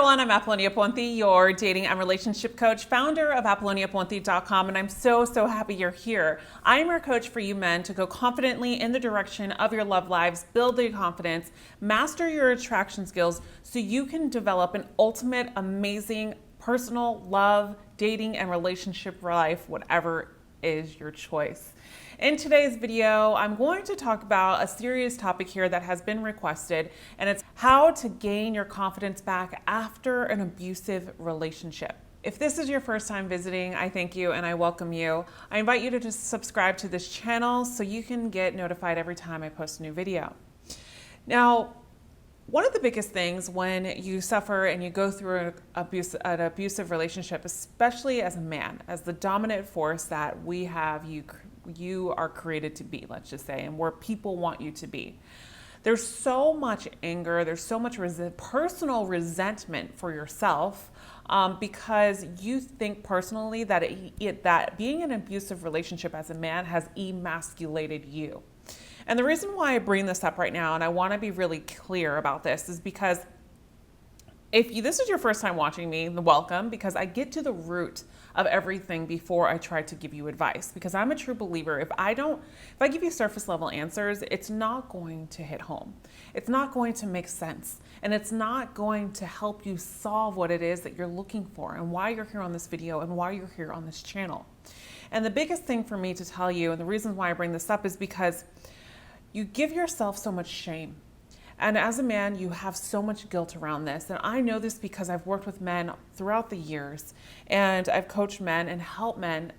everyone, I'm Apollonia Ponti, your dating and relationship coach, founder of ApolloniaPonti.com, and I'm so happy you're here. I'm your coach for you men to go confidently in the direction of your love lives, build your confidence, master your attraction skills so you can develop an ultimate, amazing, personal love, dating, and relationship life, whatever is your choice. In today's video, I'm going to talk about a serious topic here that has been requested, and it's how to gain your confidence back after an abusive relationship. If this is your first time visiting, I thank you and I welcome you. I invite you to just subscribe to this channel so you can get notified every time I post a new video. Now, one of the biggest things when you suffer and you go through an abusive relationship, especially as a man, as the dominant force that we have, you are created to be, let's just say, and where people want you to be. There's so much anger, there's so much personal resentment for yourself because you think personally that that being in an abusive relationship as a man has emasculated you. And the reason why I bring this up right now, and I want to be really clear about this, is because if this is your first time watching me, welcome, because I get to the root of everything before I try to give you advice. Because I'm a true believer, if I give you surface level answers, it's not going to hit home. It's not going to make sense. And it's not going to help you solve what it is that you're looking for and why you're here on this video and why you're here on this channel. And the biggest thing for me to tell you, and the reason why I bring this up, is because you give yourself so much shame. And as a man, you have so much guilt around this. And I know this because I've worked with men throughout the years, and I've coached men and helped men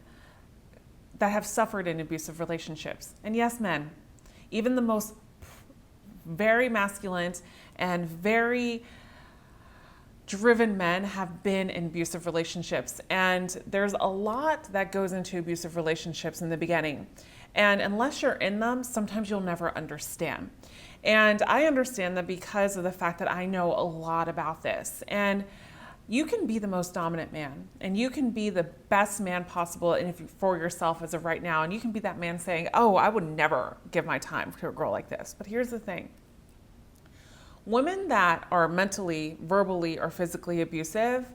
that have suffered in abusive relationships. And yes, men, even the most very masculine and very driven men have been in abusive relationships. And there's a lot that goes into abusive relationships in the beginning. And unless you're in them, sometimes you'll never understand. And I understand that because of the fact that I know a lot about this. And you can be the most dominant man, and you can be the best man possible for yourself as of right now. And you can be that man saying, oh, I would never give my time to a girl like this. But here's the thing. Women that are mentally, verbally, or physically abusive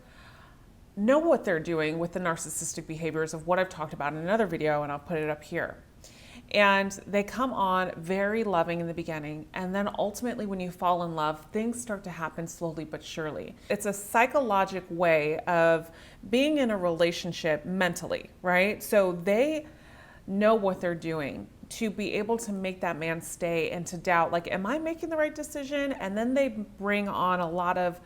know what they're doing with the narcissistic behaviors of what I've talked about in another video, and I'll put it up here. And they come on very loving in the beginning, and then ultimately when you fall in love, things start to happen slowly but surely. It's a psychological way of being in a relationship mentally, right? So they know what they're doing to be able to make that man stay and to doubt, like, am I making the right decision? And then they bring on a lot of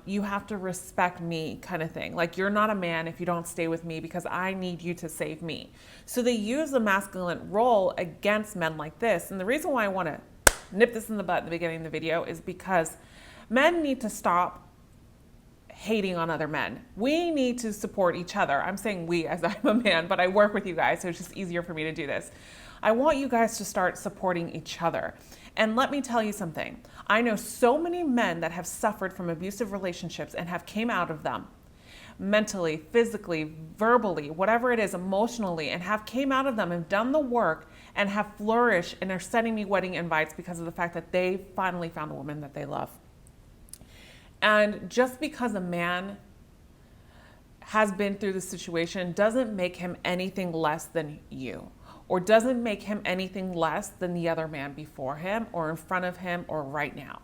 you have to respect me kind of thing. Like, you're not a man if you don't stay with me because I need you to save me. So they use the masculine role against men like this. And the reason why I want to nip this in the butt at the beginning of the video is because men need to stop hating on other men. We need to support each other. I'm saying we as I'm a man, but I work with you guys, so it's just easier for me to do this. I want you guys to start supporting each other. And let me tell you something. I know so many men that have suffered from abusive relationships and have came out of them mentally, physically, verbally, whatever it is, emotionally, and have came out of them and done the work and have flourished and are sending me wedding invites because of the fact that they finally found a woman that they love. And just because a man has been through the situation doesn't make him anything less than you, or doesn't make him anything less than the other man before him or in front of him or right now.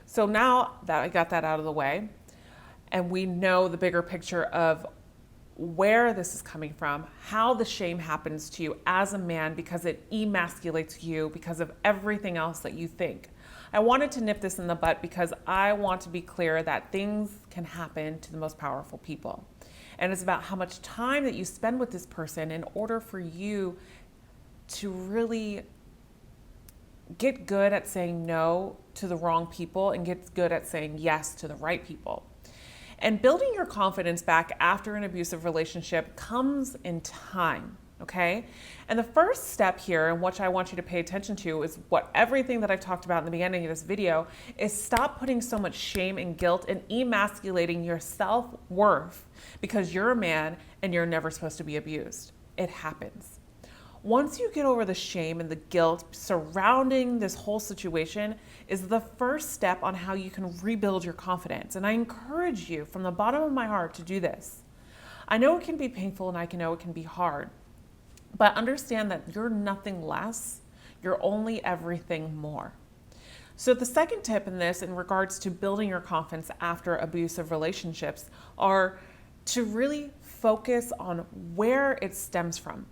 So now that I got that out of the way, and we know the bigger picture of where this is coming from, how the shame happens to you as a man because it emasculates you because of everything else that you think. I wanted to nip this in the butt because I want to be clear that things can happen to the most powerful people. And it's about how much time that you spend with this person in order for you to really get good at saying no to the wrong people and get good at saying yes to the right people. And building your confidence back after an abusive relationship comes in time, okay? And the first step here, and what I want you to pay attention to, is everything that I've talked about in the beginning of this video, is stop putting so much shame and guilt and emasculating your self-worth because you're a man and you're never supposed to be abused. It happens. Once you get over the shame and the guilt surrounding this whole situation is the first step on how you can rebuild your confidence. And I encourage you from the bottom of my heart to do this. I know it can be painful and I know it can be hard, but understand that you're nothing less. You're only everything more. So the second tip in this, in regards to building your confidence after abusive relationships, are to really focus on where it stems from.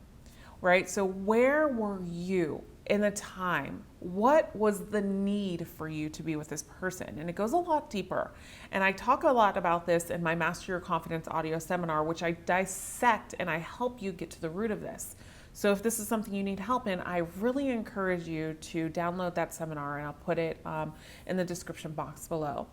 Right? So where were you in the time? What was the need for you to be with this person? And it goes a lot deeper. And I talk a lot about this in my Master Your Confidence audio seminar, which I dissect and I help you get to the root of this. So if this is something you need help in, I really encourage you to download that seminar, and I'll put it in the description box below.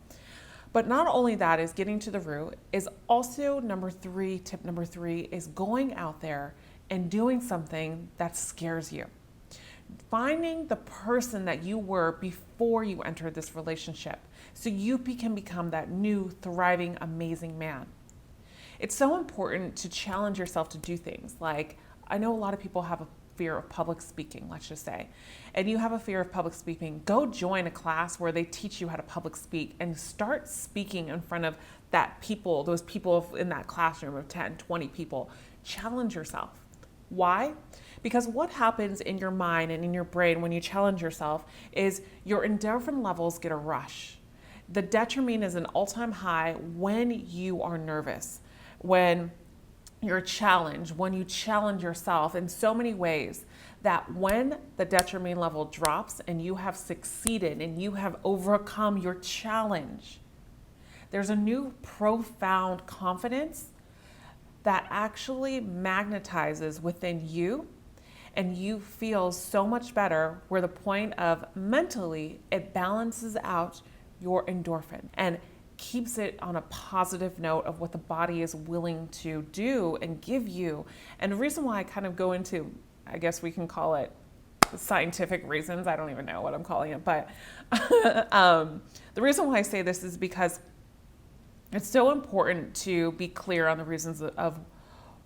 But not only that is getting to the root, is also tip number three is going out there and doing something that scares you. Finding the person that you were before you entered this relationship so you can become that new, thriving, amazing man. It's so important to challenge yourself to do things. Like, I know a lot of people have a fear of public speaking, let's just say, and you have a fear of public speaking, go join a class where they teach you how to public speak and start speaking in front of those people in that classroom of 10, 20 people. Challenge yourself. Why? Because what happens in your mind and in your brain when you challenge yourself is your endorphin levels get a rush. The dopamine is an all-time high when you are nervous, when you're challenged, when you challenge yourself in so many ways, that when the dopamine level drops and you have succeeded and you have overcome your challenge, there's a new profound confidence that actually magnetizes within you, and you feel so much better, where the point of mentally it balances out your endorphin and keeps it on a positive note of what the body is willing to do and give you. And the reason why I kind of go into, I guess we can call it scientific reasons, I don't even know what I'm calling it, but the reason why I say this is because it's so important to be clear on the reasons of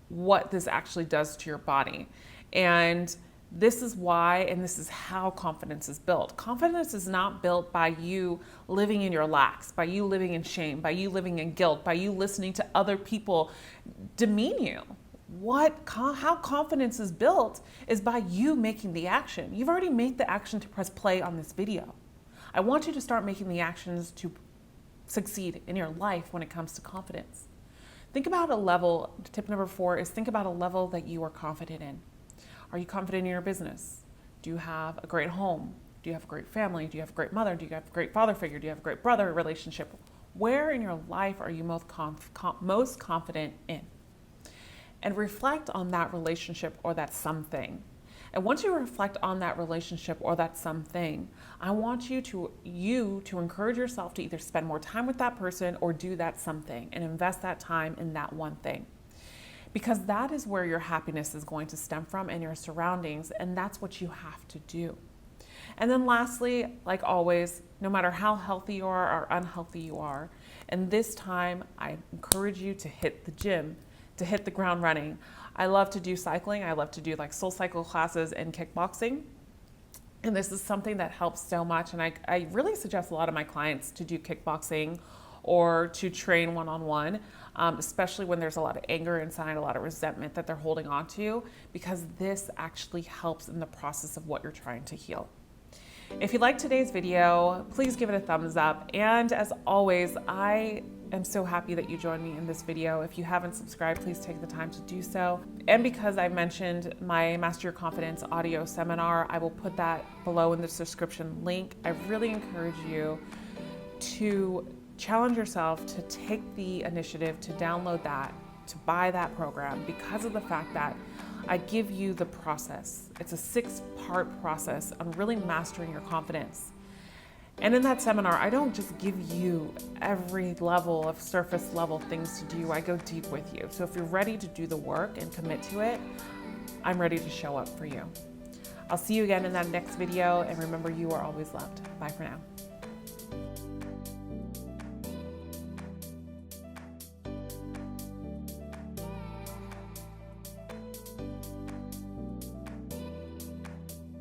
what this actually does to your body. And this is why, and this is how confidence is built. Confidence is not built by you living in your lacks, by you living in shame, by you living in guilt, by you listening to other people demean you. How confidence is built is by you making the action. You've already made the action to press play on this video. I want you to start making the actions to succeed in your life when it comes to confidence. Think about a level. Tip number 4 is think about a level that you are confident in. Are you confident in your business? Do you have a great home? Do you have a great family? Do you have a great mother? Do you have a great father figure? Do you have a great brother relationship? Where in your life are you most confident in? And reflect on that relationship or that something. And once you reflect on that relationship or that something, I want you to encourage yourself to either spend more time with that person or do that something and invest that time in that one thing. Because that is where your happiness is going to stem from, and your surroundings, and that's what you have to do. And then lastly, like always, no matter how healthy you are or unhealthy you are, and this time I encourage you to hit the gym, to hit the ground running. I love to do cycling. I love to do like soul cycle classes and kickboxing. And this is something that helps so much. And I really suggest a lot of my clients to do kickboxing or to train one-on-one, especially when there's a lot of anger inside, a lot of resentment that they're holding on to, because this actually helps in the process of what you're trying to heal. If you liked today's video, please give it a thumbs up. And as always, I am so happy that you joined me in this video. If you haven't subscribed, please take the time to do so. And because I mentioned my Master Your Confidence audio seminar, I will put that below in the description link. I really encourage you to challenge yourself to take the initiative to download that, to buy that program, because of the fact that I give you the process. It's a 6-part process on really mastering your confidence. And in that seminar, I don't just give you every level of surface level things to do. I go deep with you. So if you're ready to do the work and commit to it, I'm ready to show up for you. I'll see you again in that next video. And remember, you are always loved. Bye for now.